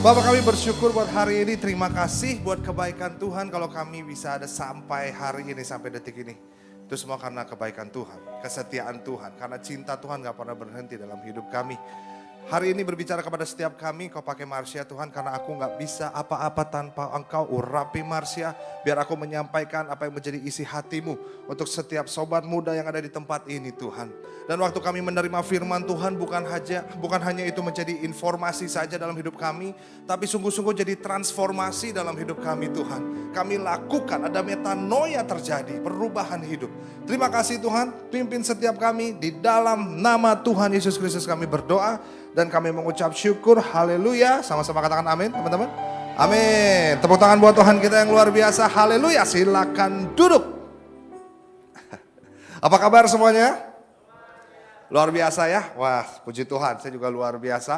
Bapak, kami bersyukur buat hari ini, terima kasih buat kebaikan Tuhan kalau kami bisa ada sampai hari ini, sampai detik ini. Itu semua karena kebaikan Tuhan, kesetiaan Tuhan, karena cinta Tuhan gak pernah berhenti dalam hidup kami. Hari ini berbicara kepada setiap kami, kau pakai Marsha Tuhan, karena aku gak bisa apa-apa tanpa engkau. Urapi Marsha, biar aku menyampaikan apa yang menjadi isi hatimu untuk setiap sobat muda yang ada di tempat ini Tuhan. Dan waktu kami menerima firman Tuhan, bukan hanya itu menjadi informasi saja dalam hidup kami, tapi sungguh-sungguh jadi transformasi dalam hidup kami Tuhan. Kami lakukan, ada metanoia terjadi, perubahan hidup. Terima kasih Tuhan, pimpin setiap kami di dalam nama Tuhan Yesus Kristus kami berdoa. Dan kami mengucap syukur, haleluya. Sama-sama katakan amin teman-teman. Amin. Tepuk tangan buat Tuhan kita yang luar biasa, haleluya. Silakan duduk. Apa kabar semuanya? Luar biasa ya. Wah, puji Tuhan, saya juga luar biasa.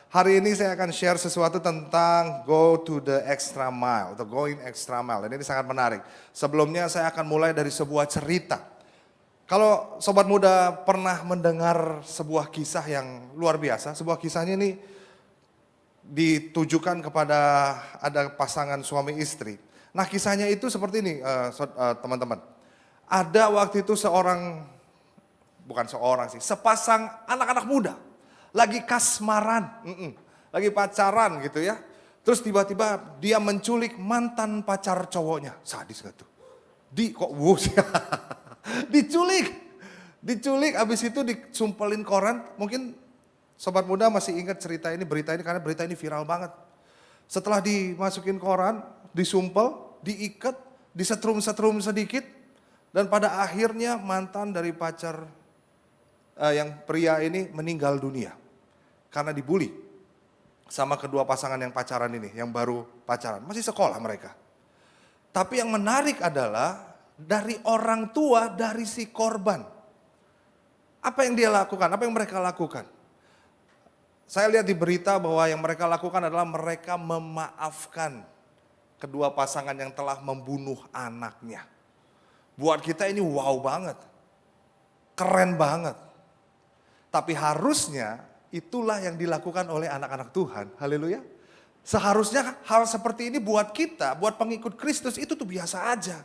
Hari ini saya akan share sesuatu tentang go to the extra mile atau going extra mile. Dan ini sangat menarik. Sebelumnya saya akan mulai dari sebuah cerita. Kalau sobat muda pernah mendengar sebuah kisah yang luar biasa, sebuah kisahnya ini ditujukan kepada ada pasangan suami istri. Nah, kisahnya itu seperti ini teman-teman. Ada waktu itu sepasang anak-anak muda lagi kasmaran, lagi pacaran gitu ya. Terus tiba-tiba dia menculik mantan pacar cowoknya. Sadis gak tuh? Diculik, abis itu disumpelin koran. Mungkin sobat muda masih ingat berita ini karena berita ini viral banget. Setelah dimasukin koran, disumpel, diikat, disetrum-setrum sedikit. Dan pada akhirnya mantan dari pacar yang pria ini meninggal dunia. Karena dibully sama kedua pasangan yang pacaran ini, yang baru pacaran. Masih sekolah mereka. Tapi yang menarik adalah dari orang tua dari si korban. Apa yang dia lakukan? Apa yang mereka lakukan? Saya lihat di berita bahwa yang mereka lakukan adalah mereka memaafkan kedua pasangan yang telah membunuh anaknya. Buat kita ini wow banget. Keren banget. Tapi harusnya itulah yang dilakukan oleh anak-anak Tuhan. Haleluya. Seharusnya hal seperti ini buat kita, buat pengikut Kristus itu tuh biasa aja.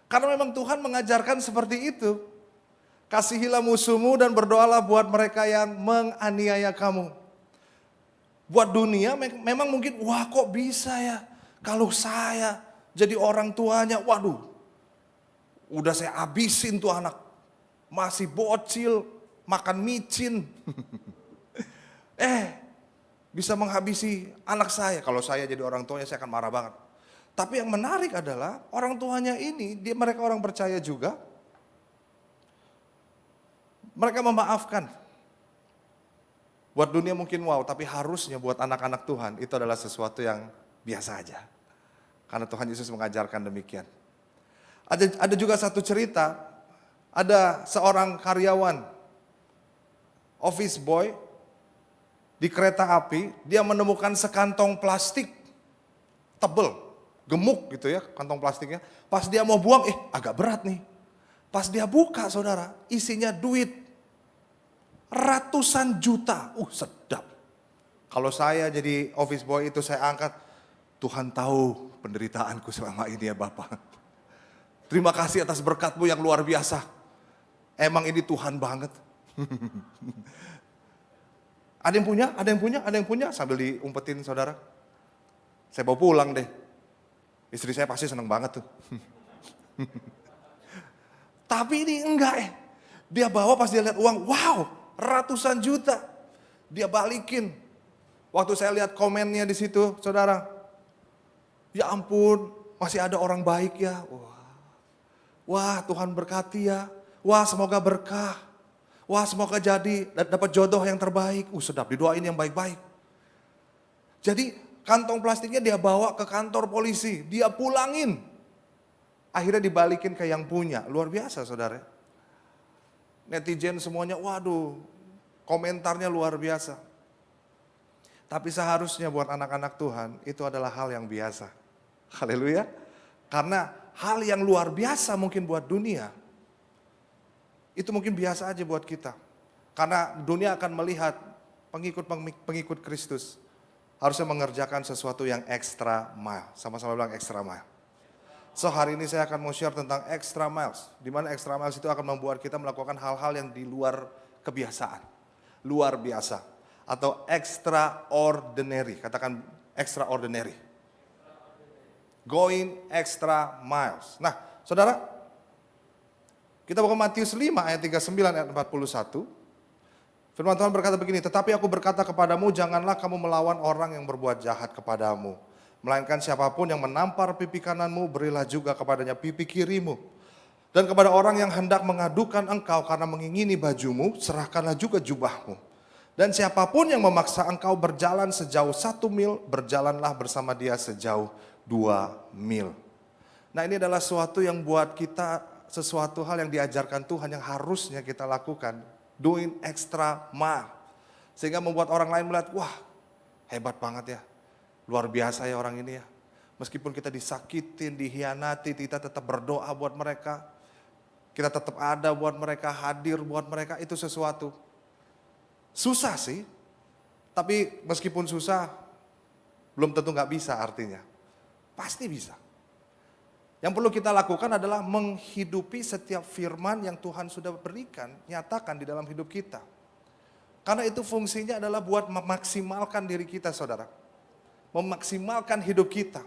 Karena memang Tuhan mengajarkan seperti itu. Kasihilah musuhmu dan berdoalah buat mereka yang menganiaya kamu. Buat dunia memang mungkin, wah kok bisa ya. Kalau saya jadi orang tuanya, waduh. Udah saya habisin tuh anak. Masih bocil, makan micin. Bisa menghabisi anak saya. Kalau saya jadi orang tuanya saya akan marah banget. Tapi yang menarik adalah orang tuanya ini, mereka orang percaya juga. Mereka memaafkan. Buat dunia mungkin wow, tapi harusnya buat anak-anak Tuhan itu adalah sesuatu yang biasa aja. Karena Tuhan Yesus mengajarkan demikian. Ada juga satu cerita, ada seorang karyawan, office boy, di kereta api, dia menemukan sekantong plastik tebel. Gemuk gitu ya kantong plastiknya. Pas dia mau buang, agak berat nih. Pas dia buka saudara, isinya duit. Ratusan juta. Sedap. Kalau saya jadi office boy itu saya angkat. Tuhan tahu penderitaanku selama ini ya Bapak. Terima kasih atas berkat-Mu yang luar biasa. Emang ini Tuhan banget. Ada yang punya sambil diumpetin saudara. Saya bawa pulang deh. Istri saya pasti seneng banget tuh. Tapi ini enggak Dia bawa pas dia lihat uang, wow, ratusan juta. Dia balikin. Waktu saya lihat komennya di situ, saudara. Ya ampun, masih ada orang baik ya. Wah, Tuhan berkati ya. Wah, semoga berkah. Wah, semoga jadi dapat jodoh yang terbaik. Sedap, didoain yang baik-baik. Jadi kantong plastiknya dia bawa ke kantor polisi, dia pulangin. Akhirnya dibalikin ke yang punya, luar biasa saudara. Netizen semuanya, waduh, komentarnya luar biasa. Tapi seharusnya buat anak-anak Tuhan, itu adalah hal yang biasa. Haleluya. Karena hal yang luar biasa mungkin buat dunia, itu mungkin biasa aja buat kita. Karena dunia akan melihat pengikut Kristus harusnya mengerjakan sesuatu yang extra mile. Sama-sama bilang extra mile. So hari ini saya akan mau share tentang extra miles. Di mana extra miles itu akan membuat kita melakukan hal-hal yang di luar kebiasaan. Luar biasa. Atau extraordinary. Katakan extraordinary. Going extra miles. Nah saudara, kita buka Matius 5 ayat 39 ayat 41. Firman Tuhan berkata begini, tetapi aku berkata kepadamu, janganlah kamu melawan orang yang berbuat jahat kepadamu. Melainkan siapapun yang menampar pipi kananmu, berilah juga kepadanya pipi kirimu. Dan kepada orang yang hendak mengadukan engkau karena mengingini bajumu, serahkanlah juga jubahmu. Dan siapapun yang memaksa engkau berjalan sejauh 1 mil, berjalanlah bersama dia sejauh 2 mil. Nah ini adalah sesuatu yang buat kita, sesuatu hal yang diajarkan Tuhan yang harusnya kita lakukan. Doing extra mile. Sehingga membuat orang lain melihat, wah hebat banget ya. Luar biasa ya orang ini ya. Meskipun kita disakitin, dihianati, kita tetap berdoa buat mereka. Kita tetap ada buat mereka, hadir buat mereka, itu sesuatu. Susah sih. Tapi meskipun susah, belum tentu gak bisa artinya. Pasti bisa. Yang perlu kita lakukan adalah menghidupi setiap firman yang Tuhan sudah berikan, nyatakan di dalam hidup kita. Karena itu fungsinya adalah buat memaksimalkan diri kita, saudara. Memaksimalkan hidup kita.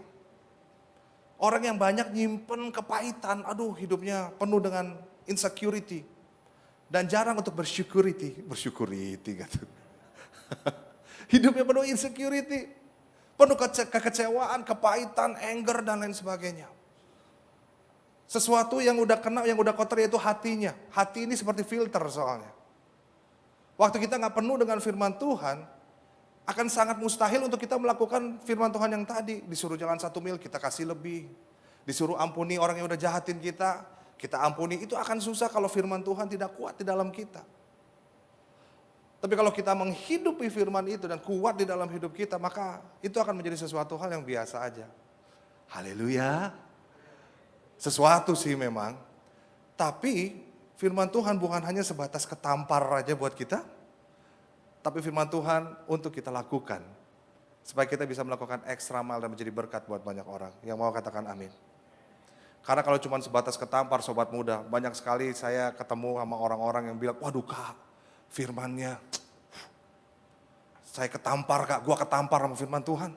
Orang yang banyak nyimpen kepahitan, aduh hidupnya penuh dengan insecurity. Dan jarang untuk bersyukurity gitu. Hidupnya penuh insecurity, penuh kekecewaan, kepahitan, anger dan lain sebagainya. Sesuatu yang udah kena, yang udah kotor yaitu hatinya. Hati ini seperti filter soalnya. Waktu kita gak penuh dengan firman Tuhan, akan sangat mustahil untuk kita melakukan firman Tuhan yang tadi. Disuruh jalan 1 mil, kita kasih lebih. Disuruh ampuni orang yang udah jahatin kita ampuni. Itu akan susah kalau firman Tuhan tidak kuat di dalam kita. Tapi kalau kita menghidupi firman itu dan kuat di dalam hidup kita, maka itu akan menjadi sesuatu hal yang biasa aja. Haleluya. Sesuatu sih memang, tapi firman Tuhan bukan hanya sebatas ketampar aja buat kita, tapi firman Tuhan untuk kita lakukan, supaya kita bisa melakukan extra mile dan menjadi berkat buat banyak orang. Yang mau katakan amin. Karena kalau cuma sebatas ketampar sobat muda, banyak sekali saya ketemu sama orang-orang yang bilang, waduh kak, firmannya, saya ketampar kak, gua ketampar sama firman Tuhan.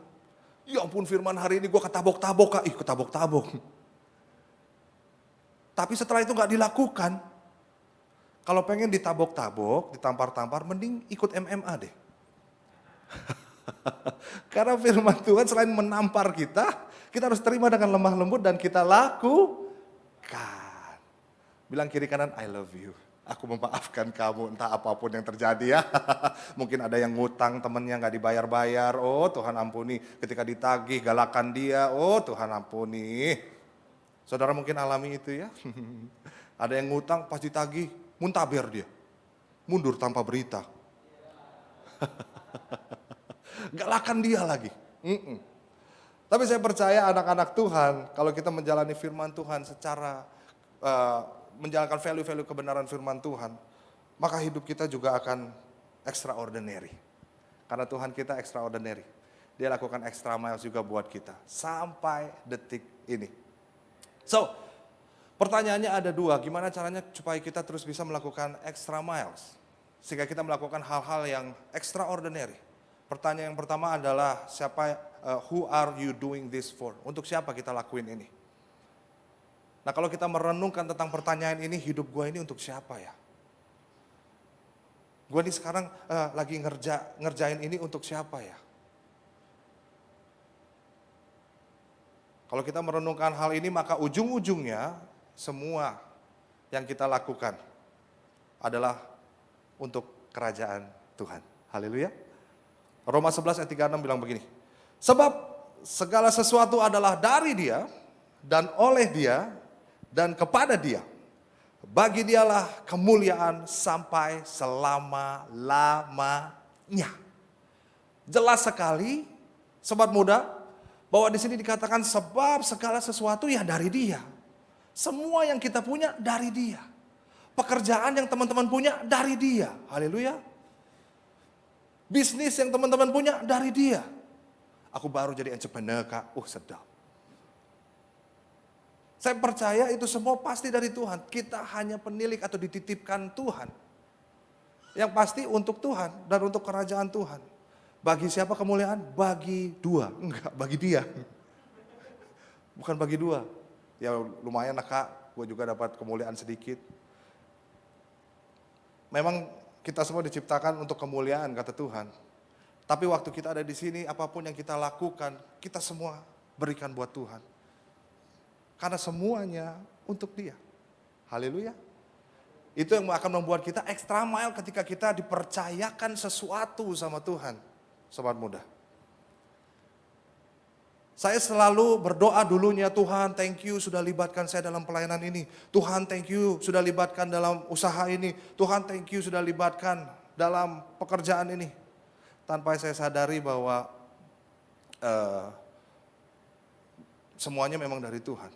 Ya ampun firman hari ini gua ketabok-tabok kak, ketabok-tabok. Tapi setelah itu gak dilakukan, kalau pengen ditabok-tabok, ditampar-tampar, mending ikut MMA deh. Karena firman Tuhan selain menampar kita harus terima dengan lemah lembut dan kita lakukan. Bilang kiri kanan, I love you. Aku memaafkan kamu, entah apapun yang terjadi ya. Mungkin ada yang ngutang temennya gak dibayar-bayar, oh Tuhan ampuni. Ketika ditagih, galakan dia, oh Tuhan ampuni. Saudara mungkin alami itu ya. Ada yang ngutang pas ditagih, muntaber dia. Mundur tanpa berita. Galakan dia lagi. Tapi saya percaya anak-anak Tuhan, kalau kita menjalani firman Tuhan secara, menjalankan value-value kebenaran firman Tuhan, maka hidup kita juga akan extraordinary. Karena Tuhan kita extraordinary. Dia lakukan extra miles juga buat kita. Sampai detik ini. So, pertanyaannya ada 2, gimana caranya supaya kita terus bisa melakukan extra miles? Sehingga kita melakukan hal-hal yang extraordinary. Pertanyaan yang pertama adalah, who are you doing this for? Untuk siapa kita lakuin ini? Nah kalau kita merenungkan tentang pertanyaan ini, hidup gue ini untuk siapa ya? Gue ini sekarang lagi ngerjain ini untuk siapa ya? Kalau kita merenungkan hal ini, maka ujung-ujungnya semua yang kita lakukan adalah untuk kerajaan Tuhan. Haleluya. Roma 11 ayat 36 bilang begini. Sebab segala sesuatu adalah dari Dia dan oleh Dia dan kepada Dia. Bagi Dialah kemuliaan sampai selama-lamanya. Jelas sekali, sobat muda, bahwa di sini dikatakan sebab segala sesuatu ya dari Dia. Semua yang kita punya dari Dia. Pekerjaan yang teman-teman punya dari Dia. Haleluya. Bisnis yang teman-teman punya dari Dia. Aku baru jadi entrepreneur Kak, sedap. Saya percaya itu semua pasti dari Tuhan. Kita hanya penilik atau dititipkan Tuhan. Yang pasti untuk Tuhan dan untuk kerajaan Tuhan. Bagi siapa kemuliaan? Bagi dua. Enggak, bagi dia. Bukan bagi dua. Ya lumayan lah Kak, gue juga dapat kemuliaan sedikit. Memang kita semua diciptakan untuk kemuliaan kata Tuhan. Tapi waktu kita ada di sini, apapun yang kita lakukan, kita semua berikan buat Tuhan. Karena semuanya untuk Dia. Haleluya. Itu yang akan membuat kita extra mile ketika kita dipercayakan sesuatu sama Tuhan. Sobat muda. Saya selalu berdoa dulunya, Tuhan thank you sudah libatkan saya dalam pelayanan ini. Tuhan thank you sudah libatkan dalam usaha ini. Tuhan thank you sudah libatkan dalam pekerjaan ini. Tanpa saya sadari bahwa semuanya memang dari Tuhan.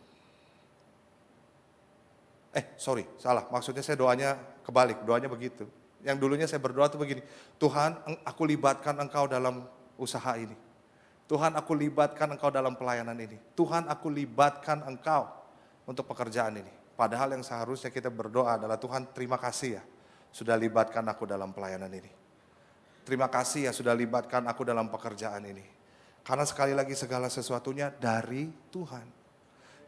Salah. Maksudnya saya doanya kebalik, doanya begitu. Yang dulunya saya berdoa tuh begini, Tuhan aku libatkan Engkau dalam usaha ini. Tuhan aku libatkan Engkau dalam pelayanan ini. Tuhan aku libatkan Engkau untuk pekerjaan ini. Padahal yang seharusnya kita berdoa adalah Tuhan terima kasih ya sudah libatkan aku dalam pelayanan ini. Terima kasih ya sudah libatkan aku dalam pekerjaan ini. Karena sekali lagi segala sesuatunya dari Tuhan.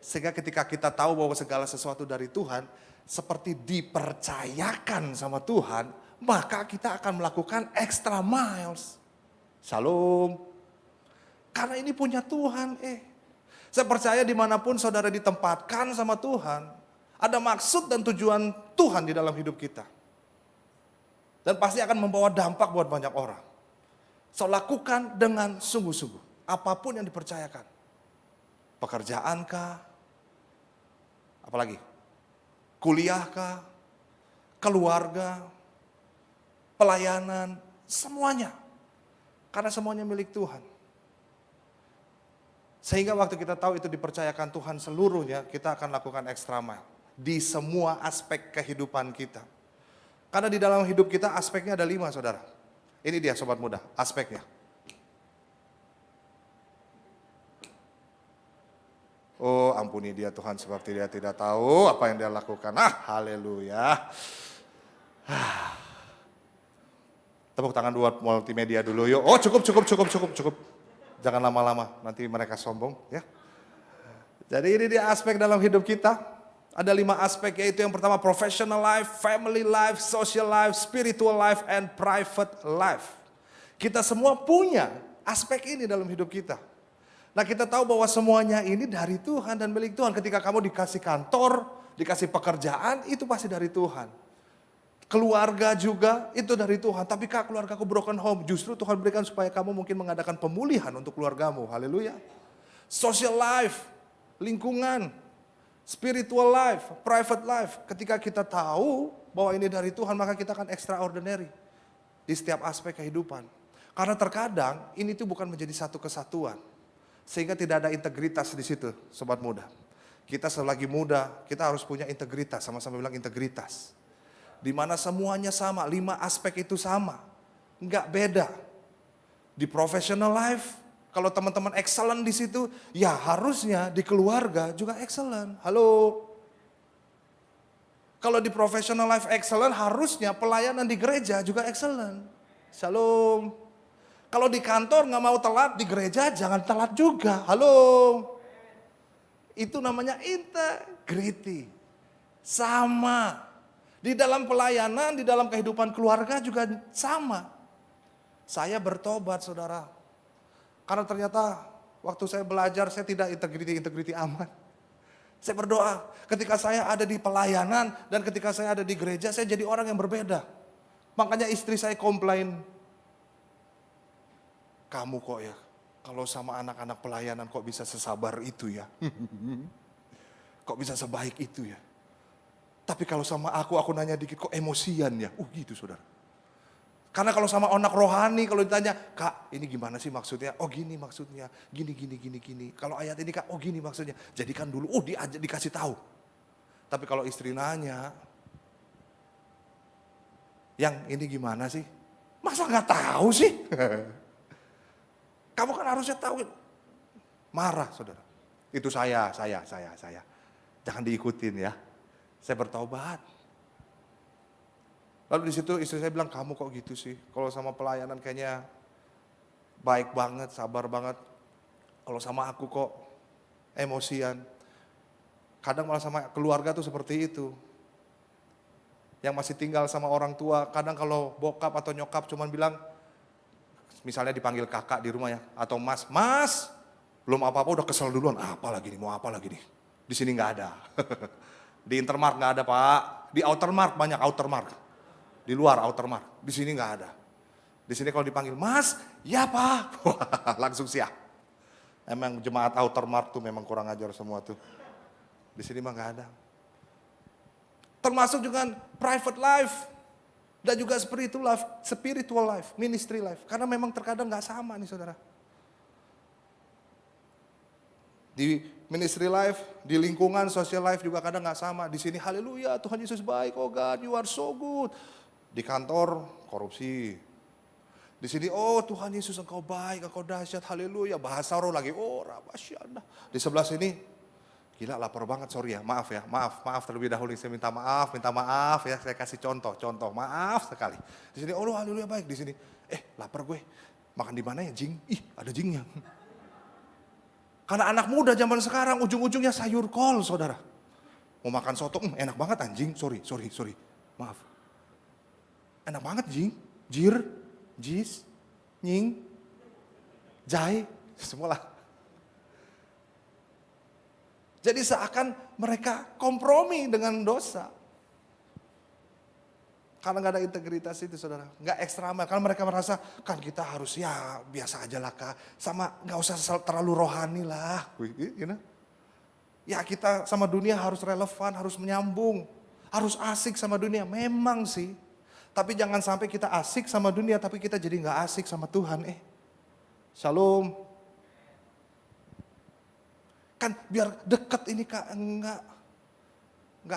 Sehingga ketika kita tahu bahwa segala sesuatu dari Tuhan, seperti dipercayakan sama Tuhan, maka kita akan melakukan extra miles. Shalom. Karena ini punya Tuhan. Saya percaya dimanapun saudara ditempatkan sama Tuhan, ada maksud dan tujuan Tuhan di dalam hidup kita. Dan pasti akan membawa dampak buat banyak orang. So lakukan dengan sungguh-sungguh. Apapun yang dipercayakan. Pekerjaan kah? Apalagi? Kuliah kah? Keluarga? Pelayanan? Semuanya. Karena semuanya milik Tuhan. Sehingga waktu kita tahu itu dipercayakan Tuhan seluruhnya, kita akan lakukan extra mile. Di semua aspek kehidupan kita. Karena di dalam hidup kita aspeknya ada 5 saudara. Ini dia sobat muda, aspeknya. Oh ampuni dia Tuhan sebab dia tidak tahu apa yang dia lakukan. Haleluya. Tepuk tangan buat multimedia dulu yuk. Oh cukup. Jangan lama-lama, nanti mereka sombong ya. Jadi ini dia aspek dalam hidup kita. Ada 5 aspek yaitu yang pertama professional life, family life, social life, spiritual life, and private life. Kita semua punya aspek ini dalam hidup kita. Nah kita tahu bahwa semuanya ini dari Tuhan dan milik Tuhan. Ketika kamu dikasih kantor, dikasih pekerjaan, itu pasti dari Tuhan. Keluarga juga itu dari Tuhan. Tapi Kak, keluargaku broken home. Justru Tuhan berikan supaya kamu mungkin mengadakan pemulihan untuk keluargamu. Haleluya. Social life, lingkungan, spiritual life, private life. Ketika kita tahu bahwa ini dari Tuhan, maka kita akan extraordinary di setiap aspek kehidupan. Karena terkadang ini tuh bukan menjadi satu kesatuan. Sehingga tidak ada integritas di situ, sobat muda. Kita selagi muda, kita harus punya integritas, sama-sama bilang integritas. Di mana semuanya sama, 5 aspek itu sama. Enggak beda. Di professional life, kalau teman-teman excellent di situ, ya harusnya di keluarga juga excellent. Halo. Kalau di professional life excellent, harusnya pelayanan di gereja juga excellent. Shalom. Kalau di kantor nggak mau telat, di gereja jangan telat juga. Halo. Itu namanya integrity. Sama. Di dalam pelayanan, di dalam kehidupan keluarga juga sama. Saya bertobat saudara. Karena ternyata waktu saya belajar saya tidak integrity amat. Saya berdoa ketika saya ada di pelayanan dan ketika saya ada di gereja saya jadi orang yang berbeda. Makanya istri saya komplain. Kamu kok ya, kalau sama anak-anak pelayanan kok bisa sesabar itu ya. Kok bisa sebaik itu ya. Tapi kalau sama aku nanya dikit kok emosian ya. Gitu saudara. Karena kalau sama anak rohani kalau ditanya, Kak ini gimana sih maksudnya? Oh gini maksudnya, gini. Kalau ayat ini Kak, oh gini maksudnya. Jadikan dulu, dikasih tahu. Tapi kalau istri nanya, yang ini gimana sih? Masa nggak tahu sih? Kamu kan harusnya tahu. Marah saudara. Itu saya. Jangan diikutin ya. Saya bertobat. Lalu di situ istri saya bilang, kamu kok gitu sih? Kalau sama pelayanan kayaknya baik banget, sabar banget. Kalau sama aku kok emosian. Kadang malah sama keluarga tuh seperti itu. Yang masih tinggal sama orang tua, kadang kalau bokap atau nyokap cuman bilang, misalnya dipanggil kakak di rumah ya, atau mas, belum apa-apa udah kesel duluan, apa lagi nih, mau apa lagi nih. Di sini nggak ada. Di Intermart nggak ada pak, di Outermart banyak Outermart. Di luar Outermart, di sini nggak ada. Di sini kalau dipanggil, mas, ya pak, langsung siap. Emang jemaat Outermart tuh memang kurang ajar semua tuh. Di sini mah nggak ada. Termasuk juga private life dan juga spiritual life, ministry life. Karena memang terkadang nggak sama nih saudara. Di ministry life, di lingkungan social life juga kadang nggak sama. Di sini haleluya, Tuhan Yesus baik, oh God, you are so good. Di kantor korupsi. Di sini oh Tuhan Yesus engkau baik, engkau dahsyat, haleluya. Bahasa roh lagi, oh rabasyana. Di sebelah sini gila lapar banget, sorry ya, maaf terlebih dahulu saya minta maaf ya, saya kasih contoh, maaf sekali. Di sini, oh haleluya baik, di sini, lapar gue, makan di mana ya jing? Ih ada jingnya. Karena anak muda zaman sekarang ujung-ujungnya sayur kol saudara. Mau makan soto, enak banget anjing, sorry, maaf. Enak banget jing, jir, jis, nying, jai, semualah. Jadi seakan mereka kompromi dengan dosa. Karena gak ada integritas itu saudara. Gak ekstra amal. Karena mereka merasa kan kita harus ya biasa aja lah kak. Sama gak usah terlalu rohani lah. Ya kita sama dunia harus relevan, harus menyambung. Harus asik sama dunia. Memang sih. Tapi jangan sampai kita asik sama dunia tapi kita jadi gak asik sama Tuhan. Shalom. Kan biar deket ini kak, enggak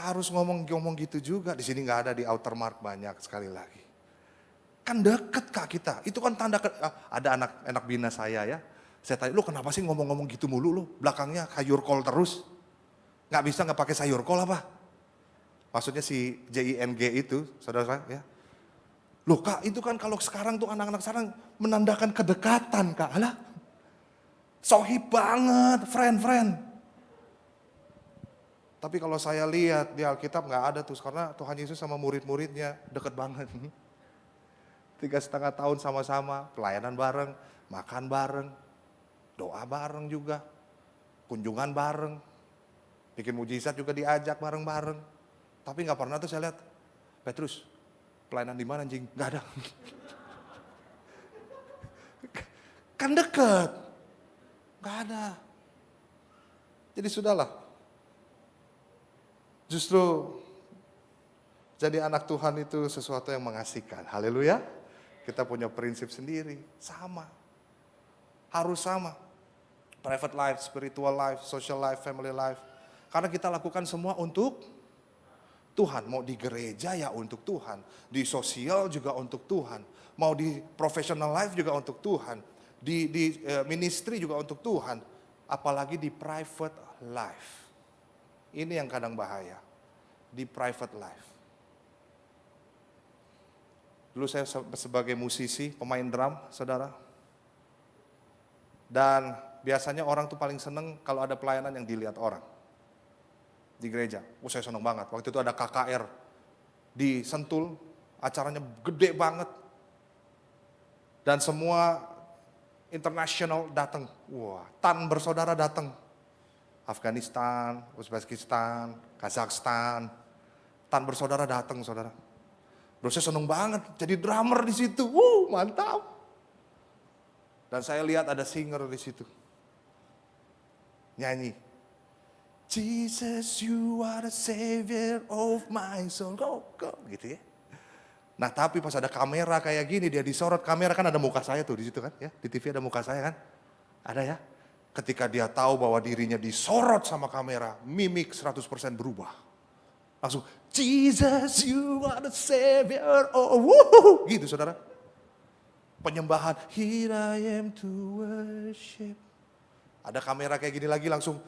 harus ngomong gitu juga. Di sini enggak ada, di Outermart banyak sekali lagi. Kan deket kak kita, itu kan tanda, ada anak bina saya ya. Saya tanya, lu kenapa sih ngomong-ngomong gitu mulu lu? Belakangnya sayur kol terus. Nggak bisa nggak pakai sayur kol apa? Maksudnya si JING itu, saudara ya. Loh kak, itu kan kalau sekarang tuh anak-anak sekarang menandakan kedekatan kak. Alah, sohib banget, friend. Tapi kalau saya lihat di Alkitab nggak ada tuh, karena Tuhan Yesus sama murid-muridnya deket banget. 3,5 tahun sama-sama, pelayanan bareng, makan bareng, doa bareng juga, kunjungan bareng, bikin mujizat juga diajak bareng-bareng. Tapi nggak pernah tuh saya lihat, Petrus, pelayanan di mana anjing? Nggak ada. Kan deket. Gak ada. Jadi sudahlah. Justru jadi anak Tuhan itu sesuatu yang mengasihkan. Haleluya. Kita punya prinsip sendiri. Sama. Harus sama. Private life, spiritual life, social life, family life. Karena kita lakukan semua untuk Tuhan. Mau di gereja ya untuk Tuhan. Di sosial juga untuk Tuhan. Mau di professional life juga untuk Tuhan. Di ministry juga untuk Tuhan, apalagi di private life. Ini yang kadang bahaya, di private life. Dulu saya sebagai musisi, pemain drum, saudara. Dan biasanya orang tuh paling seneng kalau ada pelayanan yang dilihat orang. Di gereja, saya seneng banget. Waktu itu ada KKR di Sentul, acaranya gede banget. Dan semua internasional datang, wah, tan bersaudara datang, Afghanistan, Uzbekistan, Kazakhstan, tan bersaudara datang, saudara. Bro, saya seneng banget, jadi drummer di situ, mantap. Dan saya lihat ada singer di situ, nyanyi, Jesus, you are the savior of my soul, go, gitu ya. Nah tapi pas ada kamera kayak gini, dia disorot, kamera kan ada muka saya tuh di situ kan, ya di TV ada muka saya kan, ada ya. Ketika dia tahu bahwa dirinya disorot sama kamera, mimik 100% berubah. Langsung, Jesus you are the savior, oh, gitu saudara. penyembahan. Here I am to worship. Ada kamera kayak gini lagi langsung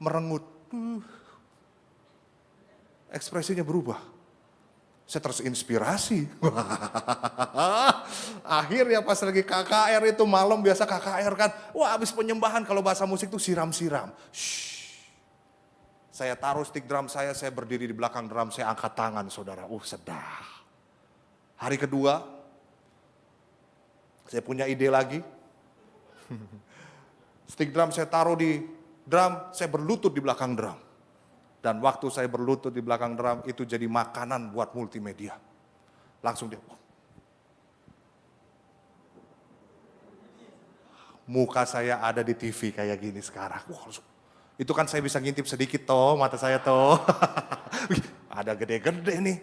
merengut. Ekspresinya berubah. Saya terinspirasi. Akhirnya pas lagi KKR itu malam biasa KKR kan. Wah habis penyembahan kalau bahasa musik tuh siram-siram. Saya taruh stick drum saya berdiri di belakang drum, saya angkat tangan saudara. Sedap. Hari kedua, saya punya ide lagi. Stick drum saya taruh di drum, saya berlutut di belakang drum. Dan waktu saya berlutut di belakang drum, itu jadi makanan buat multimedia. Langsung dia, muka saya ada di TV kayak gini sekarang. Langsung. Itu kan saya bisa ngintip sedikit toh, mata saya toh. Ada gede-gede nih.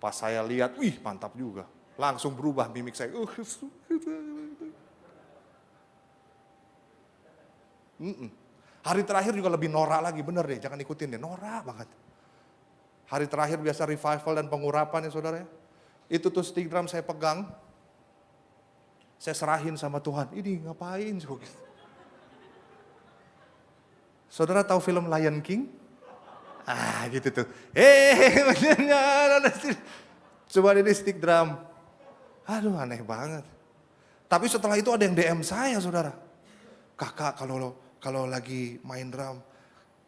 Pas saya lihat, mantap juga. Langsung berubah mimik saya. Hari terakhir juga lebih norak lagi, bener deh, jangan ikutin deh, norak banget. Hari terakhir biasa revival dan pengurapan ya saudara ya. Itu tuh stick drum saya pegang, saya serahin sama Tuhan, ini ngapain? Saudara tahu film Lion King? Gitu tuh. Coba ini stick drum. Aduh aneh banget. Tapi setelah itu ada yang DM saya saudara. Kakak kalau lagi main drum,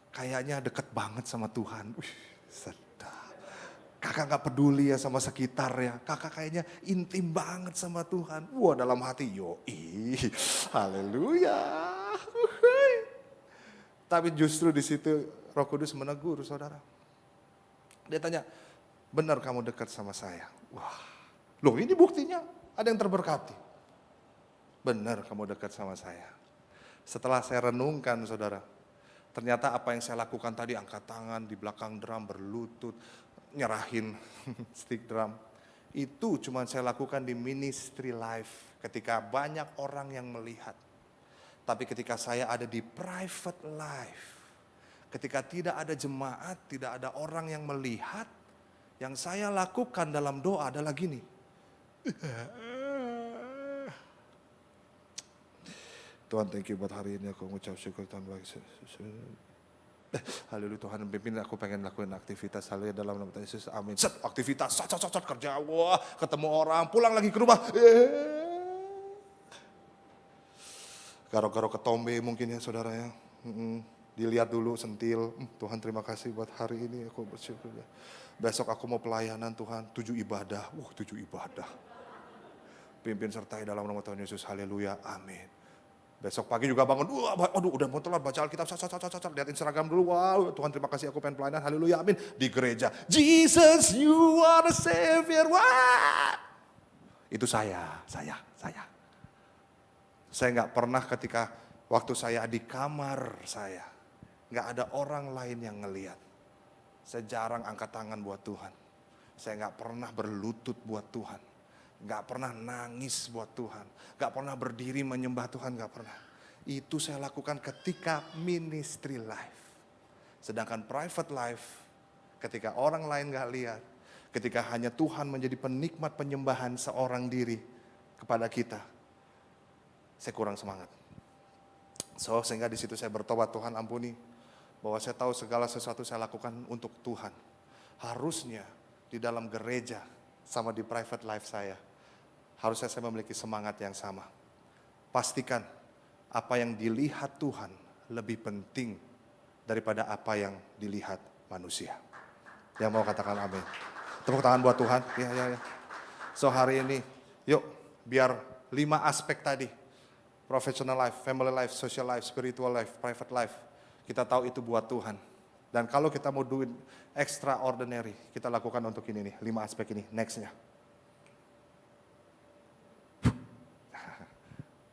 kayaknya deket banget sama Tuhan. Sedap. Kakak gak peduli ya sama sekitar ya. Kakak kayaknya intim banget sama Tuhan. Wah dalam hati, yoi, haleluya. Tapi justru di situ Roh Kudus menegur saudara. Dia tanya, benar kamu dekat sama saya? Wah, loh ini buktinya ada yang terberkati. Benar kamu dekat sama saya. Setelah saya renungkan saudara, ternyata apa yang saya lakukan tadi, angkat tangan di belakang drum, berlutut, nyerahin stick drum. Itu cuma saya lakukan di ministry life ketika banyak orang yang melihat. Tapi ketika saya ada di private life, ketika tidak ada jemaat, tidak ada orang yang melihat, yang saya lakukan dalam doa adalah gini. Tuhan thank you buat hari ini, aku mengucap syukur Tuhan bagi haleluya Tuhan pimpin aku pengen lakuin aktivitas haleluya dalam nama Tuhan Yesus amin. Aktivitas kerja, wah ketemu orang, pulang lagi ke rumah. Garo-garo ketombe mungkin ya saudara ya. Dilihat dulu sentil. Tuhan terima kasih buat hari ini aku bersyukur ya. Besok aku mau pelayanan Tuhan 7 ibadah. 7 ibadah. Pimpin sertai dalam nama Tuhan Yesus. Haleluya. Amin. Besok pagi juga bangun. Udah mau telat baca Alkitab. Lihatin seragam dulu. Wow, Tuhan terima kasih aku pengen pelayanan. Haleluya. Amin. Di gereja. Jesus you are the Savior. Wah. Itu saya. Saya gak pernah ketika waktu saya di kamar saya, gak ada orang lain yang ngelihat. Saya jarang angkat tangan buat Tuhan. Saya gak pernah berlutut buat Tuhan. Gak pernah nangis buat Tuhan. Gak pernah berdiri menyembah Tuhan, gak pernah. Itu saya lakukan ketika ministry life. Sedangkan private life, ketika orang lain gak lihat, ketika hanya Tuhan menjadi penikmat penyembahan seorang diri kepada kita, saya kurang semangat. Sehingga di situ saya bertobat, Tuhan ampuni. Bahwa saya tahu segala sesuatu saya lakukan untuk Tuhan. Harusnya di dalam gereja sama di private life saya, harusnya saya memiliki semangat yang sama. Pastikan apa yang dilihat Tuhan lebih penting daripada apa yang dilihat manusia. Yang mau katakan amin. Tepuk tangan buat Tuhan. Ya. So hari ini, yuk biar 5 aspek tadi. Professional life, family life, social life, spiritual life, private life. Kita tahu itu buat Tuhan. Dan kalau kita mau do it extraordinary, kita lakukan untuk ini nih, 5 aspek ini. Nextnya.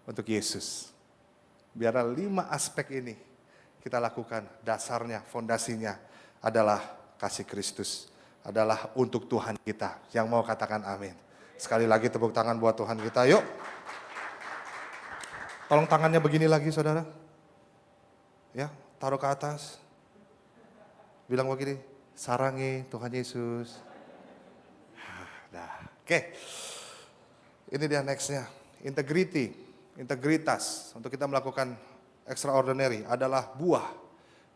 Untuk Yesus. Biar 5 aspek ini kita lakukan. Dasarnya, fondasinya adalah kasih Kristus. Adalah untuk Tuhan kita. Yang mau katakan amin. Sekali lagi tepuk tangan buat Tuhan kita, yuk. Tolong tangannya begini lagi saudara. Ya, taruh ke atas. Bilang begini, sarangi Tuhan Yesus. Oke, ini dia nextnya. integritas untuk kita melakukan extraordinary adalah buah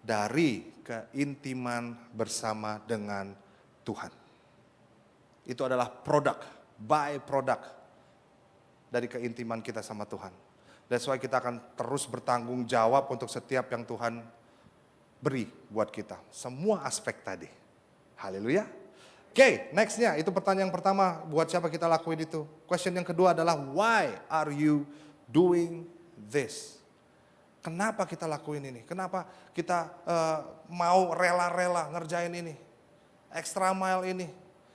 dari keintiman bersama dengan Tuhan. Itu adalah by product dari keintiman kita sama Tuhan. That's why kita akan terus bertanggung jawab untuk setiap yang Tuhan beri buat kita. Semua aspek tadi. Haleluya. Oke, nextnya itu pertanyaan pertama, buat siapa kita lakuin itu. Question yang kedua adalah why are you doing this? Kenapa kita lakuin ini? Kenapa kita mau rela-rela ngerjain ini? Extra mile ini,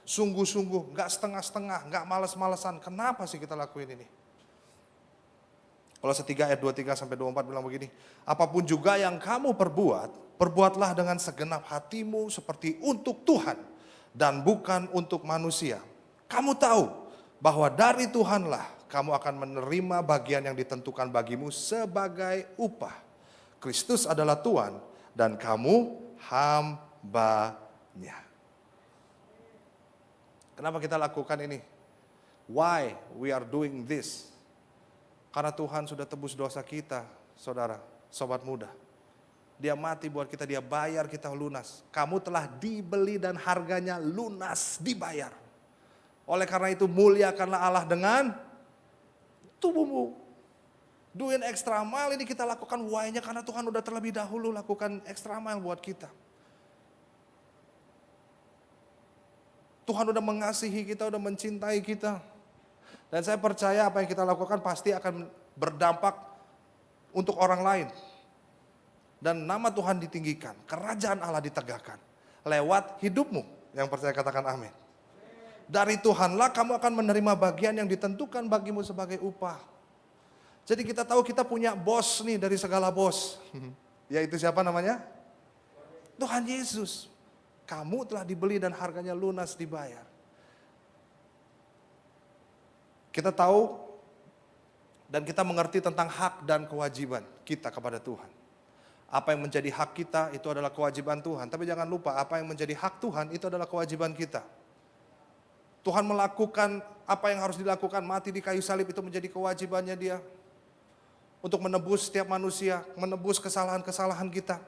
sungguh-sungguh, gak setengah-setengah, gak males-malesan. Kenapa sih kita lakuin ini? Kolose 3 ayat 23 sampai 24 bilang begini, apapun juga yang kamu perbuatlah dengan segenap hatimu seperti untuk Tuhan dan bukan untuk manusia. Kamu tahu bahwa dari Tuhanlah kamu akan menerima bagian yang ditentukan bagimu sebagai upah. Kristus adalah Tuhan dan kamu hambanya. Kenapa kita lakukan ini? Why we are doing this? Karena Tuhan sudah tebus dosa kita, saudara, sobat muda. Dia mati buat kita, dia bayar kita lunas. Kamu telah dibeli dan harganya lunas, dibayar. Oleh karena itu muliakanlah Allah dengan tubuhmu. Doing extra mile ini kita lakukan why-nya karena Tuhan udah terlebih dahulu lakukan extra mile buat kita. Tuhan udah mengasihi kita, udah mencintai kita. Dan saya percaya apa yang kita lakukan pasti akan berdampak untuk orang lain. Dan nama Tuhan ditinggikan, kerajaan Allah ditegakkan lewat hidupmu. Yang percaya katakan amin. Dari Tuhanlah kamu akan menerima bagian yang ditentukan bagimu sebagai upah. Jadi kita tahu kita punya bos nih dari segala bos. Yaitu siapa namanya? Tuhan Yesus. Kamu telah dibeli dan harganya lunas dibayar. Kita tahu dan kita mengerti tentang hak dan kewajiban kita kepada Tuhan. Apa yang menjadi hak kita itu adalah kewajiban Tuhan. Tapi jangan lupa apa yang menjadi hak Tuhan itu adalah kewajiban kita. Tuhan melakukan apa yang harus dilakukan, mati di kayu salib itu menjadi kewajibannya dia. Untuk menebus setiap manusia, menebus kesalahan-kesalahan kita.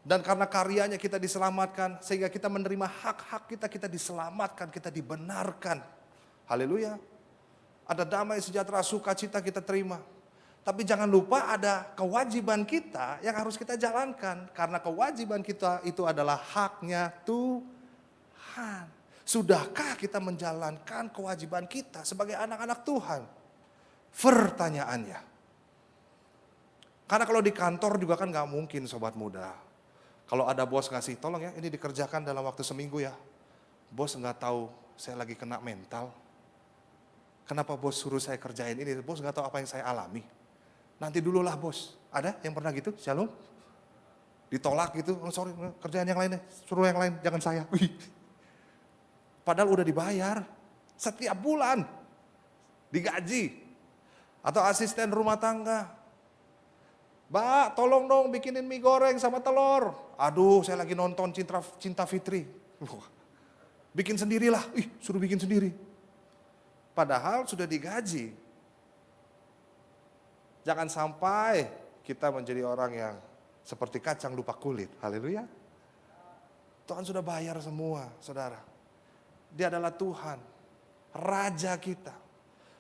Dan karena karyanya kita diselamatkan, sehingga kita menerima hak-hak kita, kita diselamatkan, kita dibenarkan. Haleluya. Ada damai, sejahtera, sukacita kita terima. Tapi jangan lupa ada kewajiban kita yang harus kita jalankan. Karena kewajiban kita itu adalah haknya Tuhan. Sudahkah kita menjalankan kewajiban kita sebagai anak-anak Tuhan? Pertanyaannya. Karena kalau di kantor juga kan gak mungkin sobat muda. Kalau ada bos ngasih, tolong ya ini dikerjakan dalam waktu seminggu ya. Bos gak tahu saya lagi kena mental. Kenapa bos suruh saya kerjain ini? Bos gak tahu apa yang saya alami. Nanti dululah bos. Ada yang pernah gitu? Shalom? Ditolak gitu, oh, sorry kerjaan yang lainnya. Suruh yang lain, jangan saya. Padahal udah dibayar setiap bulan, digaji. Atau asisten rumah tangga. Mbak tolong dong bikinin mie goreng sama telur. Aduh saya lagi nonton Cinta Fitri. Bikin sendirilah, suruh bikin sendiri. Padahal sudah digaji. Jangan sampai kita menjadi orang yang seperti kacang lupa kulit. Haleluya. Tuhan sudah bayar semua saudara. Dia adalah Tuhan, Raja kita.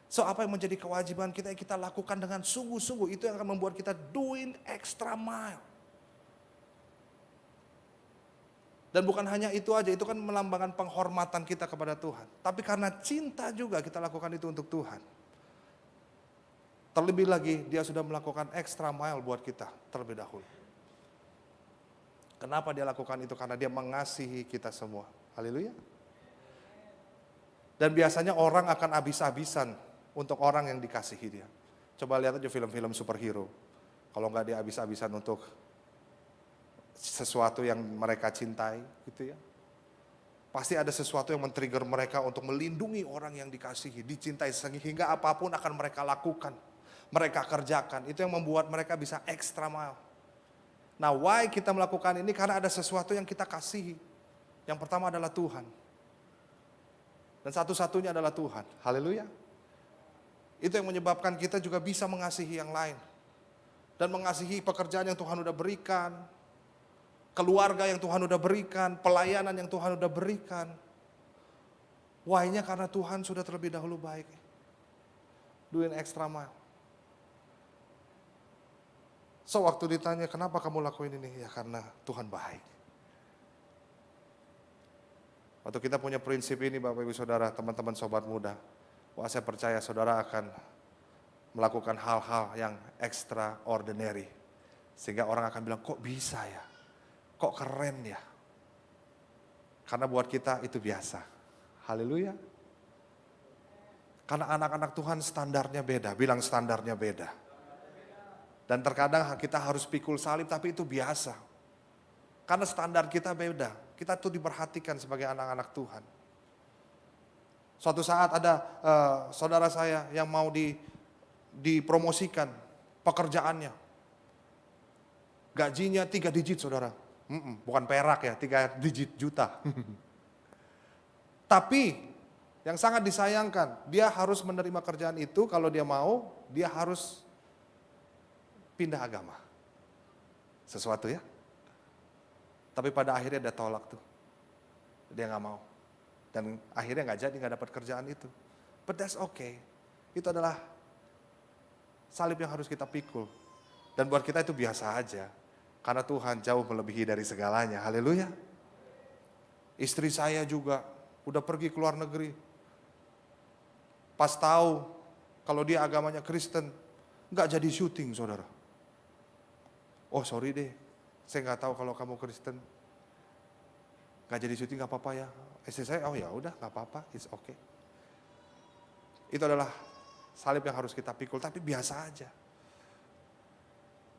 So apa yang menjadi kewajiban kita yang kita lakukan dengan sungguh-sungguh, itu yang akan membuat kita doing extra mile. Dan bukan hanya itu aja, itu kan melambangkan penghormatan kita kepada Tuhan. Tapi karena cinta juga kita lakukan itu untuk Tuhan. Terlebih lagi dia sudah melakukan extra mile buat kita terlebih dahulu. Kenapa dia lakukan itu? Karena dia mengasihi kita semua. Haleluya. Dan biasanya orang akan habis-habisan untuk orang yang dikasihi dia. Coba lihat aja film-film superhero. Kalau nggak dia habis-habisan untuk sesuatu yang mereka cintai gitu ya. Pasti ada sesuatu yang men-trigger mereka untuk melindungi orang yang dikasihi, dicintai sehingga apapun akan mereka lakukan. Mereka kerjakan, itu yang membuat mereka bisa extra mile. Nah why kita melakukan ini? Karena ada sesuatu yang kita kasihi. Yang pertama adalah Tuhan. Dan satu-satunya adalah Tuhan. Haleluya. Itu yang menyebabkan kita juga bisa mengasihi yang lain. Dan mengasihi pekerjaan yang Tuhan udah berikan, keluarga yang Tuhan udah berikan, pelayanan yang Tuhan udah berikan. Why-nya karena Tuhan sudah terlebih dahulu baik. Doing extra mile. So waktu ditanya kenapa kamu lakuin ini? Ya karena Tuhan baik. Waktu kita punya prinsip ini Bapak Ibu Saudara, teman-teman sobat muda. Wah saya percaya saudara akan melakukan hal-hal yang extraordinary. Sehingga orang akan bilang kok bisa ya? Kok keren ya? Karena buat kita itu biasa. Haleluya. Karena anak-anak Tuhan standarnya beda, bilang standarnya beda. Dan terkadang kita harus pikul salib tapi itu biasa. Karena standar kita beda, kita tuh diperhatikan sebagai anak-anak Tuhan. Suatu saat ada saudara saya yang mau dipromosikan pekerjaannya. Gajinya 3 digit saudara, bukan perak ya, 3 digit juta. Tapi yang sangat disayangkan, dia harus menerima kerjaan itu, kalau dia mau, dia harus pindah agama. Sesuatu ya. Tapi pada akhirnya dia tolak tuh. Dia gak mau. Dan akhirnya gak jadi, gak dapat kerjaan itu. But that's okay. Itu adalah salib yang harus kita pikul. Dan buat kita itu biasa aja. Karena Tuhan jauh melebihi dari segalanya. Haleluya. Istri saya juga udah pergi ke luar negeri. Pas tahu kalau dia agamanya Kristen, nggak jadi syuting saudara. Oh sorry deh, saya nggak tahu kalau kamu Kristen. Nggak jadi syuting nggak apa-apa ya. Istri saya, oh ya udah nggak apa-apa, it's okay. Itu adalah salib yang harus kita pikul, tapi biasa aja.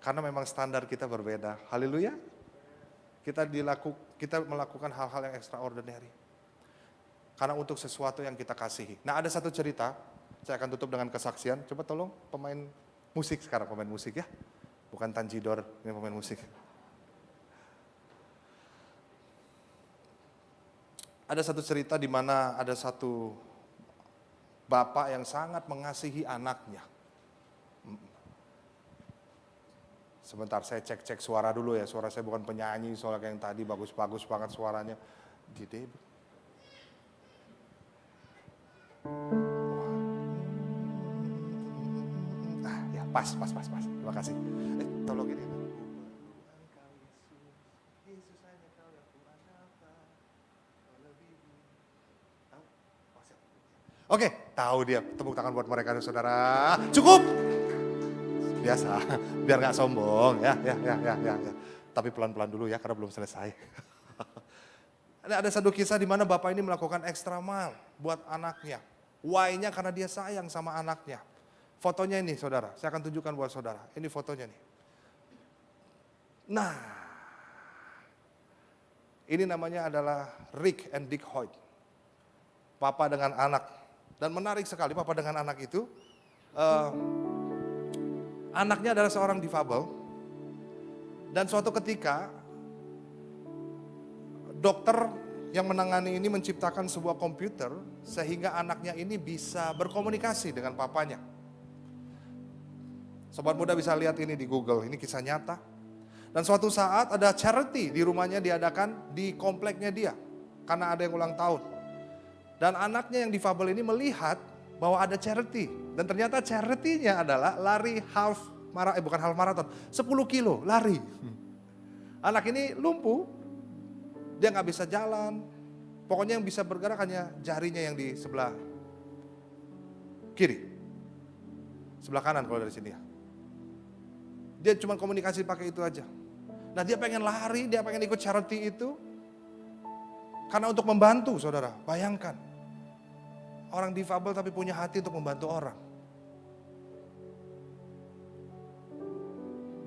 Karena memang standar kita berbeda. Haleluya. Kita melakukan hal-hal yang extraordinary. Karena untuk sesuatu yang kita kasihi. Nah ada satu cerita, saya akan tutup dengan kesaksian. Coba tolong pemain musik sekarang, pemain musik ya. Bukan Tanjidor, ini pemain musik. Ada satu cerita di mana ada satu bapak yang sangat mengasihi anaknya. Sebentar saya cek suara dulu ya, suara saya bukan penyanyi, soalnya yang tadi bagus-bagus banget suaranya. Gede. Ya pas. Terima kasih. Tolong ini. Oke, tahu dia. Tepuk tangan buat mereka saudara. Cukup. Biasa, biar nggak sombong ya. Tapi pelan-pelan dulu ya, karena belum selesai. Ada satu kisah di mana bapak ini melakukan extra mile buat anaknya. Why-nya karena dia sayang sama anaknya. Fotonya ini saudara, saya akan tunjukkan buat saudara. Ini fotonya nih. Nah, ini namanya adalah Rick and Dick Hoyt. Papa dengan anak. Dan menarik sekali papa dengan anak itu. Anaknya adalah seorang difabel. Dan suatu ketika dokter yang menangani ini menciptakan sebuah komputer sehingga anaknya ini bisa berkomunikasi dengan papanya. Sobat muda bisa lihat ini di Google, ini kisah nyata. Dan suatu saat ada charity di rumahnya diadakan di kompleknya dia. Karena ada yang ulang tahun. Dan anaknya yang difabel ini melihat bahwa ada charity. Dan ternyata charity-nya adalah lari bukan half marathon, 10 kilo lari. Anak ini lumpuh, dia gak bisa jalan. Pokoknya yang bisa bergerak hanya jarinya yang di sebelah kiri. Sebelah kanan kalau dari sini ya. Dia cuma komunikasi pakai itu aja. Nah dia pengen lari, dia pengen ikut charity itu. Karena untuk membantu saudara, bayangkan. Orang difabel tapi punya hati untuk membantu orang.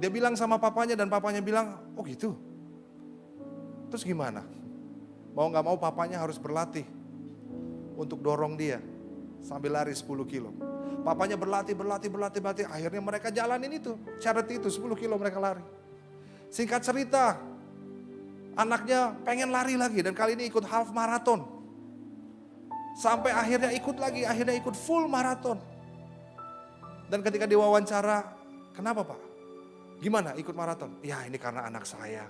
Dia bilang sama papanya dan papanya bilang, oh gitu. Terus gimana? Mau gak mau papanya harus berlatih untuk dorong dia sambil lari 10 kilo. Papanya berlatih. Akhirnya mereka jalanin itu, charity itu 10 kilo mereka lari. Singkat cerita, anaknya pengen lari lagi dan kali ini ikut half marathon. Sampai akhirnya ikut lagi, akhirnya ikut full marathon. Dan ketika diwawancara, kenapa Pak? Gimana ikut maraton? Ya ini karena anak saya.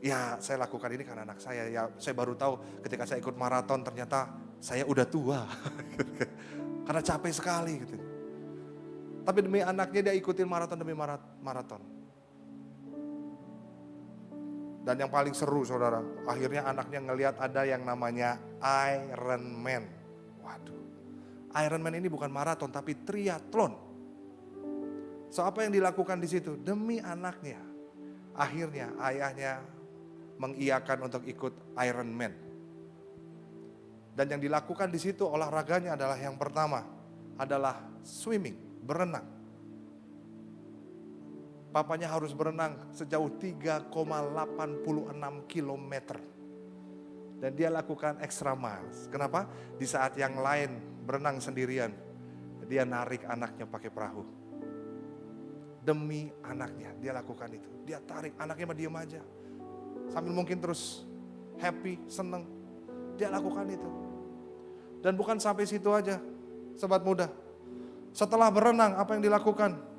Ya saya lakukan ini karena anak saya. Ya saya baru tahu ketika saya ikut maraton ternyata saya udah tua. Karena capek sekali gitu. Tapi demi anaknya dia ikutin maraton demi maraton. Dan yang paling seru saudara, akhirnya anaknya ngelihat ada yang namanya Iron Man. Waduh, Iron Man ini bukan maraton tapi triathlon. So apa yang dilakukan di situ? Demi anaknya. Akhirnya ayahnya mengiyakan untuk ikut Iron Man. Dan yang dilakukan di situ olahraganya adalah yang pertama adalah swimming, berenang. Papanya harus berenang sejauh 3,86 kilometer. Dan dia lakukan extra miles. Kenapa? Di saat yang lain berenang sendirian, dia narik anaknya pakai perahu. Demi anaknya, dia lakukan itu. Dia tarik, anaknya mah diam aja. Sambil mungkin terus happy, seneng. Dia lakukan itu. Dan bukan sampai situ aja, sobat muda. Setelah berenang, apa yang dilakukan?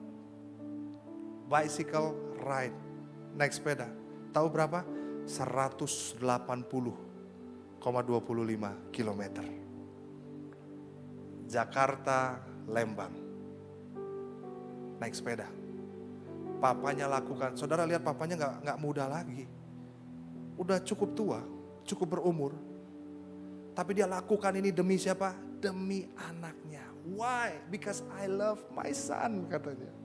Bicycle ride, naik sepeda. Tahu berapa? 180,25 kilometer. Jakarta, Lembang. Naik sepeda. Papanya lakukan. Saudara lihat papanya nggak muda lagi. Udah cukup tua, cukup berumur. Tapi dia lakukan ini demi siapa? Demi anaknya. Why? Because I love my son, katanya.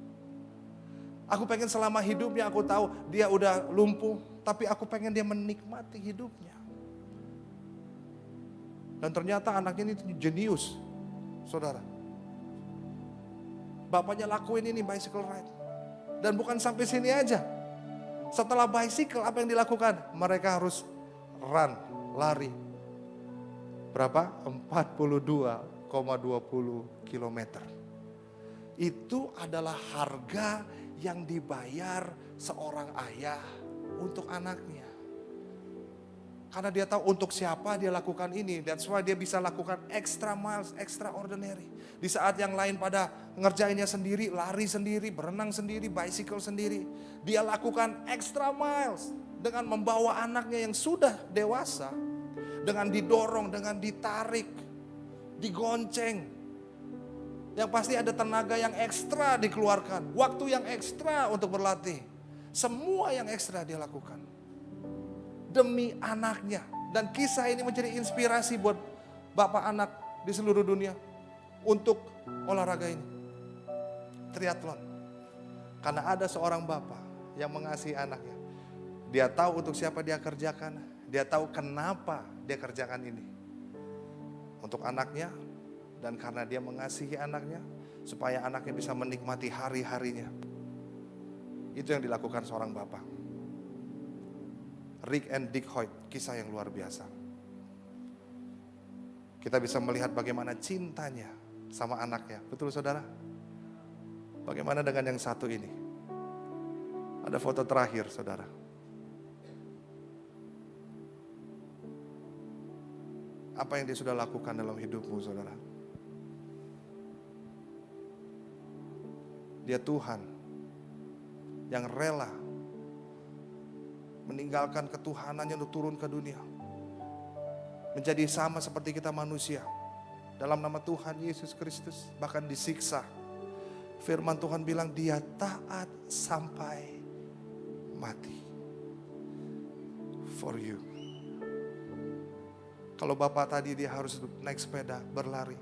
Aku pengen selama hidupnya, aku tahu dia udah lumpuh, tapi aku pengen dia menikmati hidupnya. Dan ternyata anaknya ini jenius, saudara. Bapaknya lakuin ini bicycle ride. Dan bukan sampai sini aja. Setelah bicycle apa yang dilakukan? Mereka harus run, lari. Berapa? 42,20 kilometer. Itu adalah harga yang dibayar seorang ayah untuk anaknya. Karena dia tahu untuk siapa dia lakukan ini. That's why dia bisa lakukan extra miles, extraordinary. Di saat yang lain pada ngerjainnya sendiri, lari sendiri, berenang sendiri, bicycle sendiri. Dia lakukan extra miles dengan membawa anaknya yang sudah dewasa. Dengan didorong, dengan ditarik, digonceng. Yang pasti ada tenaga yang ekstra dikeluarkan. Waktu yang ekstra untuk berlatih. Semua yang ekstra dia lakukan. Demi anaknya. Dan kisah ini menjadi inspirasi buat bapak anak di seluruh dunia. Untuk olahraga ini. Triathlon. Karena ada seorang bapak yang mengasihi anaknya. Dia tahu untuk siapa dia kerjakan. Dia tahu kenapa dia kerjakan ini. Untuk anaknya. Dan karena dia mengasihi anaknya, supaya anaknya bisa menikmati hari-harinya. Itu yang dilakukan seorang bapak. Rick and Dick Hoyt, kisah yang luar biasa. Kita bisa melihat bagaimana cintanya sama anaknya. Betul saudara? Bagaimana dengan yang satu ini? Ada foto terakhir saudara. Apa yang dia sudah lakukan dalam hidupmu saudara? Dia Tuhan yang rela meninggalkan ketuhanannya untuk turun ke dunia. Menjadi sama seperti kita manusia. Dalam nama Tuhan Yesus Kristus bahkan disiksa. Firman Tuhan bilang dia taat sampai mati. For you. Kalau Bapak tadi dia harus naik sepeda, berlari.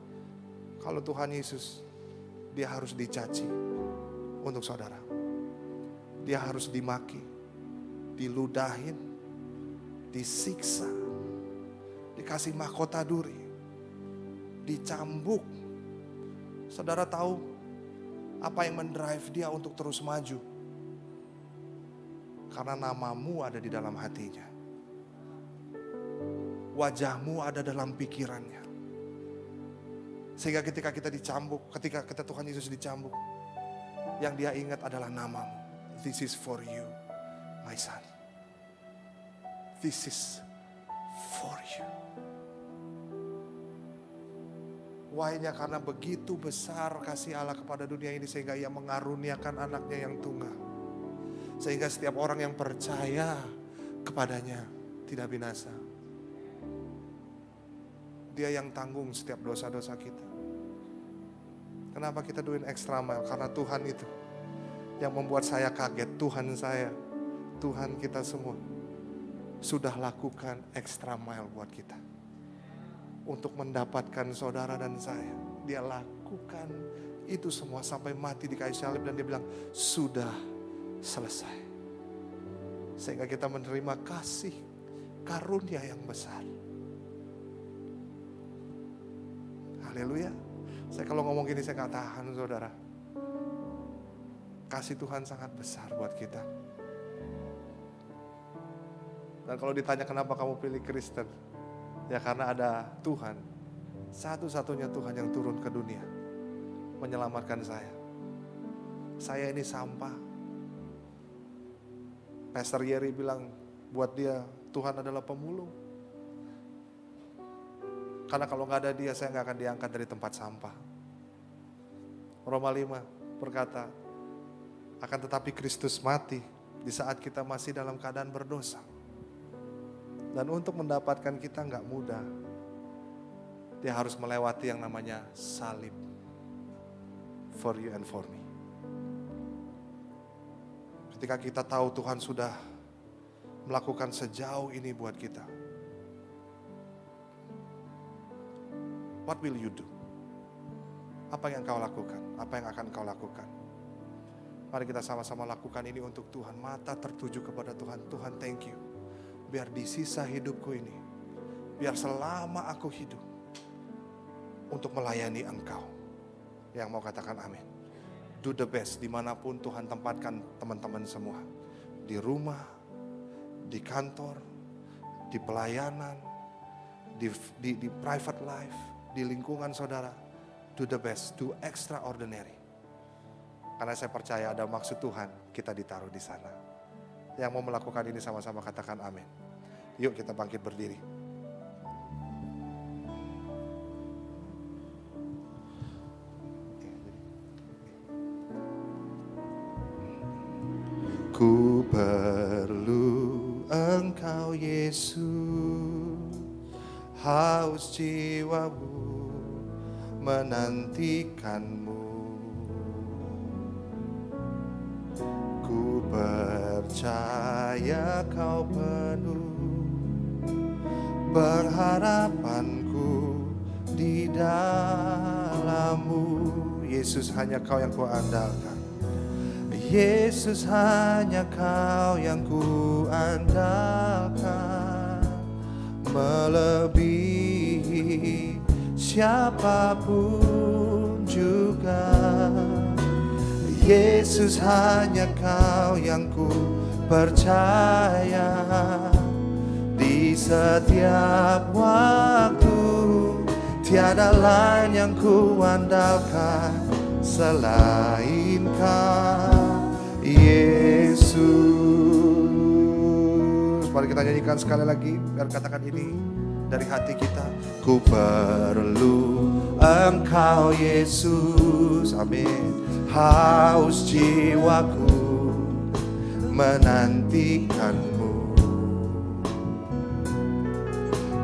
Kalau Tuhan Yesus dia harus dicaci. Untuk saudara, dia harus dimaki, diludahin, disiksa, dikasih mahkota duri, dicambuk. Saudara tahu apa yang mendrive dia untuk terus maju? Karena namamu ada di dalam hatinya, wajahmu ada dalam pikirannya. Sehingga ketika kita dicambuk, ketika Tuhan Yesus dicambuk, yang dia ingat adalah namamu. This is for you, my son. This is for you. Why-nya karena begitu besar kasih Allah kepada dunia ini sehingga ia mengaruniakan anaknya yang tunggal. Sehingga setiap orang yang percaya kepadanya tidak binasa. Dia yang tanggung setiap dosa-dosa kita. Kenapa kita doing extra mile? Karena Tuhan itu yang membuat saya kaget. Tuhan saya, Tuhan kita semua sudah lakukan extra mile buat kita. Untuk mendapatkan saudara dan saya. Dia lakukan itu semua sampai mati di kayu salib dan dia bilang sudah selesai. Sehingga kita menerima kasih karunia yang besar. Haleluya. Saya kalau ngomong gini saya gak tahan saudara. Kasih Tuhan sangat besar buat kita. Dan kalau ditanya kenapa kamu pilih Kristen, ya karena ada Tuhan, satu-satunya Tuhan yang turun ke dunia, menyelamatkan saya. Saya ini sampah. Pastor Yeri bilang buat dia Tuhan adalah pemulung. Karena kalau gak ada dia saya gak akan diangkat dari tempat sampah. Roma 5 berkata, akan tetapi Kristus mati di saat kita masih dalam keadaan berdosa. Dan untuk mendapatkan kita gak mudah. Dia harus melewati yang namanya salib. For you and for me. Ketika kita tahu Tuhan sudah melakukan sejauh ini buat kita. What will you do? Apa yang kau lakukan? Apa yang akan kau lakukan? Mari kita sama-sama lakukan ini untuk Tuhan. Mata tertuju kepada Tuhan. Tuhan thank you. Biar di sisa hidupku ini, biar selama aku hidup, untuk melayani Engkau. Yang mau katakan amin. Do the best dimanapun Tuhan tempatkan teman-teman semua. Di rumah, di kantor, di pelayanan, di private life, di lingkungan saudara. Do the best, do extraordinary. Karena saya percaya ada maksud Tuhan kita ditaruh di sana. Yang mau melakukan ini sama-sama katakan amin. Yuk kita bangkit berdiri. Ku perlu Engkau Yesus, haus jiwaku menantikanmu. Ku percaya Kau penuh pengharapanku di dalam-Mu. Yesus, hanya Kau yang ku andalkan. Yesus, hanya Kau yang ku andalkan. Melebihi siapapun juga. Yesus, hanya Kau yang ku percaya. Di setiap waktu tiada lain yang ku andalkan selain Kau, Yesus. Mari kita nyanyikan sekali lagi, biar katakan ini dari hati kita. Ku perlu Engkau Yesus, amin. Haus jiwaku menantikanmu.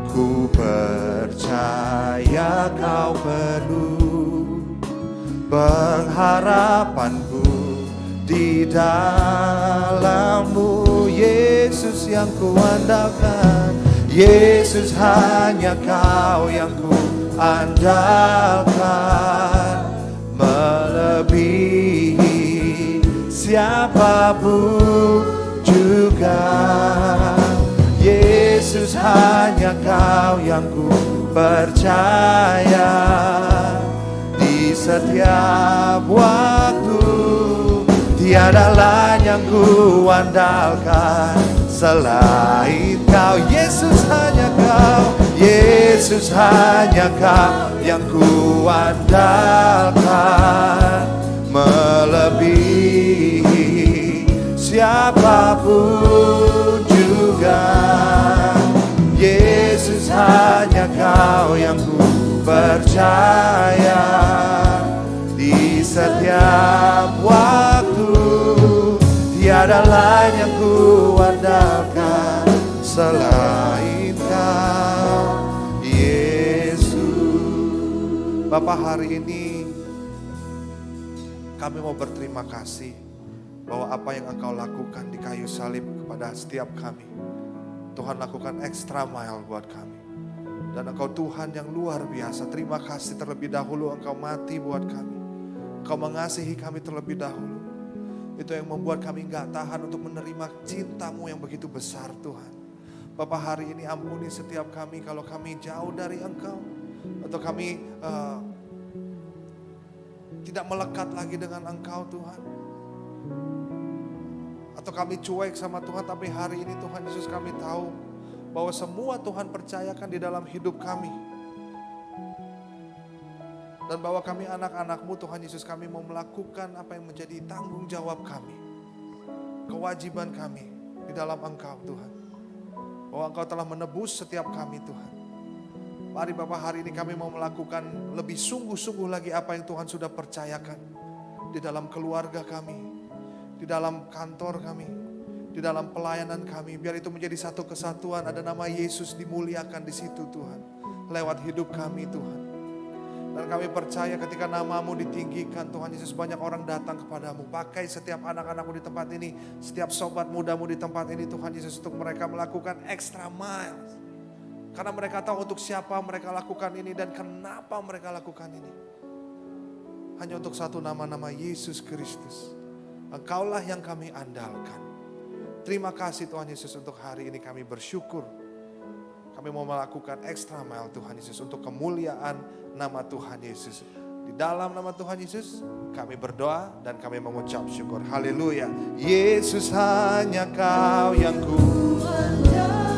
Ku percaya Kau penuh pengharapanku di dalam-Mu. Yesus yang ku andalkan. Yesus, hanya Kau yang ku andalkan. Melebihi siapapun juga. Yesus, hanya Kau yang ku percaya. Di setiap waktu tiada lain yang ku andalkan selain Kau. Yesus, hanya Kau. Yesus, hanya Kau yang ku andalkan. Melebihi siapapun juga. Yesus, hanya Kau yang ku percaya di setiap waktu tiada lain yang kuandalkan selain Kau, Yesus. Bapak, hari ini kami mau berterima kasih bahwa apa yang Engkau lakukan di kayu salib kepada setiap kami, Tuhan lakukan extra mile buat kami. Dan Engkau Tuhan yang luar biasa. Terima kasih terlebih dahulu Engkau mati buat kami. Engkau mengasihi kami terlebih dahulu. Itu yang membuat kami gak tahan untuk menerima cinta-Mu yang begitu besar Tuhan. Bapak, hari ini ampuni setiap kami kalau kami jauh dari Engkau. Atau kami tidak melekat lagi dengan Engkau Tuhan. Atau kami cuek sama Tuhan, tapi hari ini Tuhan Yesus kami tahu bahwa semua Tuhan percayakan di dalam hidup kami. Dan bahwa kami anak-anak-Mu Tuhan Yesus, kami mau melakukan apa yang menjadi tanggung jawab kami. Kewajiban kami di dalam Engkau Tuhan. Bahwa Engkau telah menebus setiap kami Tuhan. Mari Bapak, hari ini kami mau melakukan lebih sungguh-sungguh lagi apa yang Tuhan sudah percayakan. Di dalam keluarga kami, di dalam kantor kami, di dalam pelayanan kami. Biar itu menjadi satu kesatuan, ada nama Yesus dimuliakan di situ Tuhan. Lewat hidup kami Tuhan. Dan kami percaya ketika nama-Mu ditinggikan Tuhan Yesus, banyak orang datang kepadamu. Pakai setiap anak-anak-Mu di tempat ini, setiap sobat muda-Mu di tempat ini Tuhan Yesus, untuk mereka melakukan extra miles. Karena mereka tahu untuk siapa mereka lakukan ini dan kenapa mereka lakukan ini. Hanya untuk satu nama-nama Yesus Kristus. Engkaulah yang kami andalkan. Terima kasih Tuhan Yesus, untuk hari ini kami bersyukur. Kami mau melakukan extra mile Tuhan Yesus untuk kemuliaan nama Tuhan Yesus. Di dalam nama Tuhan Yesus kami berdoa dan kami mengucap syukur. Haleluya. Yesus, hanya Kau yang ku andalkan.